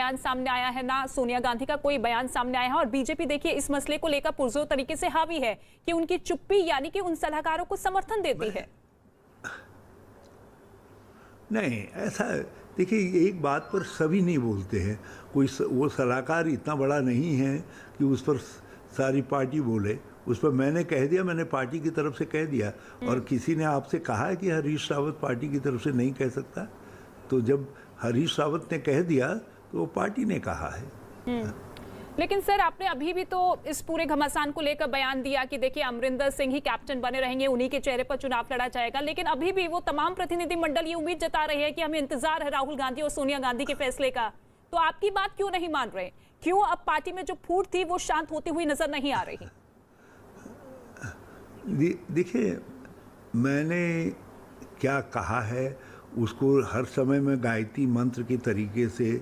बयान सामने आया है, ना सोनिया गांधी का कोई बयान सामने आया है। और बीजेपी देखिए इस मसले को लेकर पुरजोर तरीके से हावी है कि उनकी चुप्पी यानी कि उन सलाहकारों को समर्थन देती है। नहीं, ऐसा देखिए, एक बात पर सभी नहीं बोलते हैं। वो सलाहकार इतना बड़ा नहीं है कि उस पर सारी पार्टी बोले। उस पर मैंने कह दिया, मैंने पार्टी की तरफ से कह दिया। और किसी ने आपसे कहा है कि हरीश रावत पार्टी की तरफ से नहीं कह सकता? तो जब हरीश रावत ने कह दिया तो वो पार्टी ने कहा है। लेकिन सर, आपने अभी भी तो इस पूरे घमासान को लेकर बयान दिया कि देखिए अमरिंदर सिंह ही कैप्टन बने रहेंगे, उन्हीं के चेहरे पर चुनाव लड़ा जाएगा। लेकिन अभी भी वो तमाम प्रतिनिधिमंडल ये उम्मीद जता रहे हैं कि हमें इंतजार है राहुल गांधी और सोनिया गांधी के फैसले का। तो आपकी बात क्यों नहीं मान रहे? क्यों अब पार्टी में जो फूट थी वो शांत होती हुई नजर नहीं आ रही? देखिए, मैंने क्या कहा है उसको हर समय में गायत्री मंत्र के तरीके से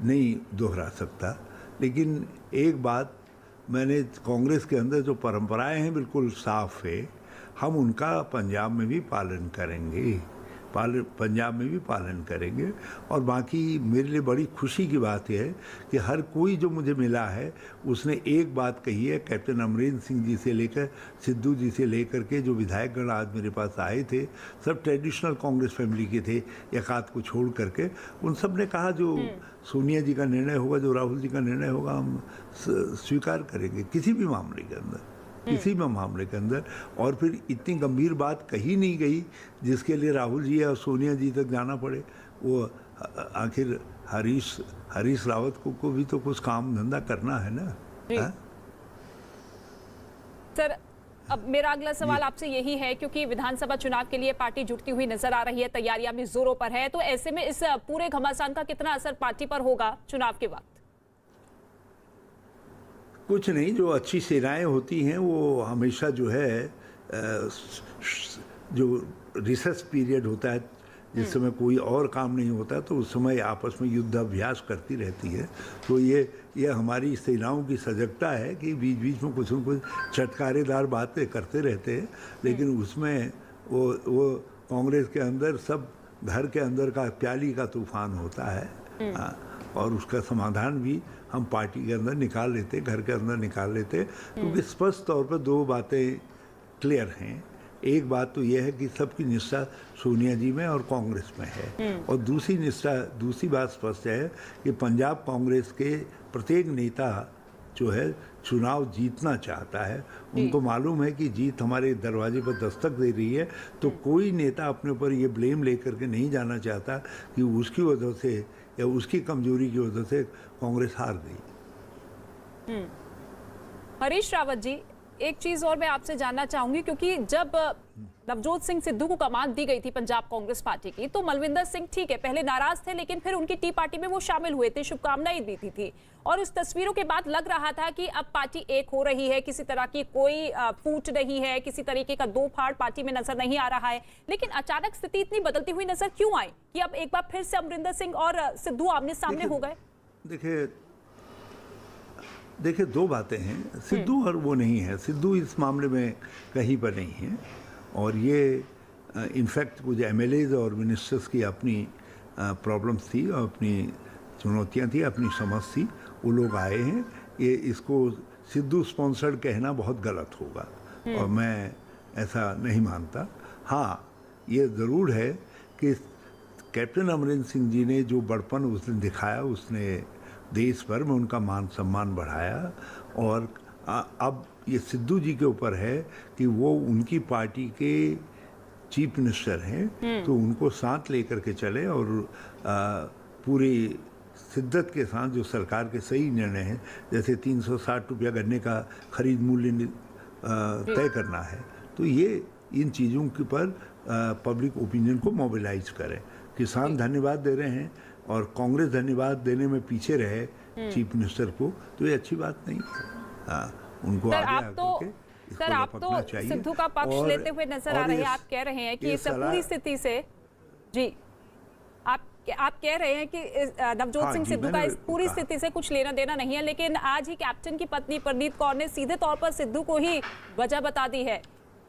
नहीं दोहरा सकता। लेकिन एक बात, मैंने कांग्रेस के अंदर जो परंपराएं हैं बिल्कुल साफ है, हम उनका पंजाब में भी पालन करेंगे, पंजाब में भी पालन करेंगे। और बाकी मेरे लिए बड़ी खुशी की बात यह है कि हर कोई जो मुझे मिला है उसने एक बात कही है। कैप्टन अमरिंदर सिंह जी से लेकर सिद्धू जी से लेकर के जो विधायकगण आज मेरे पास आए थे, सब ट्रेडिशनल कांग्रेस फैमिली के थे, एक आध को छोड़ करके। उन सब ने कहा जो सोनिया जी का निर्णय होगा, जो राहुल जी का निर्णय होगा, हम स्वीकार करेंगे किसी भी मामले के अंदर, किसी भी मामले के अंदर। और फिर इतनी गंभीर बात कही नहीं गई जिसके लिए राहुल जी और सोनिया जी तक जाना पड़े। वो आखिर हरीश रावत को भी तो कुछ काम धंधा करना है ना। सर, अब मेरा अगला सवाल आपसे यही है, क्योंकि विधानसभा चुनाव के लिए पार्टी जुटती हुई नजर आ रही है, तैयारियां भी जोरों पर है। तो ऐसे में इस पूरे घमासान का कितना असर पार्टी पर होगा चुनाव के वक्त? कुछ नहीं, जो अच्छी सेनाएं होती हैं वो हमेशा जो है जो रिसेस पीरियड होता है, जिस समय कोई और काम नहीं होता, तो उस समय आपस में युद्धाभ्यास करती रहती है। तो ये हमारी सेनाओं की सजगता है कि बीच बीच में कुछ न कुछ चटकारेदार बातें करते रहते हैं। लेकिन उसमें वो कांग्रेस के अंदर सब घर के अंदर का प्याली का तूफान होता है। और उसका समाधान भी हम पार्टी के अंदर निकाल लेते, घर के अंदर निकाल लेते। क्योंकि स्पष्ट तौर पर दो बातें क्लियर हैं। एक बात तो यह है कि सबकी निष्ठा सोनिया जी में और कांग्रेस में है। और दूसरी बात स्पष्ट है कि पंजाब कांग्रेस के प्रत्येक नेता जो है चुनाव जीतना चाहता है। उनको मालूम है कि जीत हमारे दरवाजे पर दस्तक दे रही है। तो कोई नेता अपने ऊपर ये ब्लेम लेकर के नहीं जाना चाहता कि उसकी वजह से या उसकी कमजोरी की वजह से कांग्रेस हार गई। हरीश रावत जी, एक चीज और मैं आपसे जानना चाहूंगी, क्योंकि जब नवजोत सिंह सिद्धू को कमान दी गई थी पंजाब कांग्रेस पार्टी की, तो मलविंदर सिंह ठीक है पहले नाराज थे, लेकिन फिर उनकी टी पार्टी में वो शामिल हुए थे, शुभकामनाएं दी थी। और उस तस्वीरों के बाद लग रहा था कि अब पार्टी एक हो रही है, किसी तरह की कोई फूट नहीं है, किसी तरीके का दो फाड़ पार्टी में नजर नहीं आ रहा है। लेकिन अचानक स्थिति इतनी बदलती हुई नजर क्यों आई कि अब एक बार फिर से अमरिंदर सिंह और सिद्धू आमने सामने हो गए? देखिए, दो बातें हैं। सिद्धू और वो नहीं है, सिद्धू इस मामले में कहीं पर नहीं है। और ये इनफैक्ट कुछ एमएलएज और मिनिस्टर्स की अपनी प्रॉब्लम्स थी और अपनी चुनौतियां थी, अपनी समझ थी। वो लोग आए हैं। ये इसको सिद्धू स्पॉन्सर्ड कहना बहुत गलत होगा और मैं ऐसा नहीं मानता। हाँ, ये ज़रूर है कि कैप्टन अमरिंदर सिंह जी ने जो बड़पन उस दिन दिखाया, उसने देश भर में उनका मान सम्मान बढ़ाया। और अब ये सिद्धू जी के ऊपर है कि वो उनकी पार्टी के चीफ मिनिस्टर हैं, तो उनको साथ लेकर के चले और पूरी शिद्दत के साथ जो सरकार के सही निर्णय हैं, जैसे 360 रुपया गन्ने का खरीद मूल्य तय करना है, तो ये इन चीज़ों के पर पब्लिक ओपिनियन को मोबिलाइज करें। किसान धन्यवाद दे रहे हैं और कांग्रेस धन्यवाद देने में पीछे रहे चीफ मिनिस्टर को, तो ये अच्छी बात नहीं है। उनको आगे आप तो सिद्धू का पक्ष लेते हुए नजर आ रहे हैं। आप कह रहे हैं कि इस पूरी स्थिति से जी आप कह रहे हैं कि नवजोत सिंह सिद्धू का इस पूरी स्थिति से कुछ लेना देना नहीं है। लेकिन आज ही कैप्टन की पत्नी परनीत कौर ने सीधे तौर पर सिद्धू को ही वजह बता दी है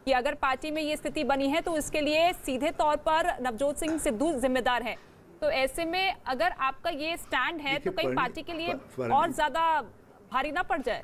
कि अगर पार्टी में ये स्थिति बनी है तो इसके लिए सीधे तौर पर नवजोत सिंह सिद्धू जिम्मेदार है। तो ऐसे में अगर आपका ये स्टैंड है तो कहीं पार्टी के लिए और ज्यादा भारी ना पड़ जाए।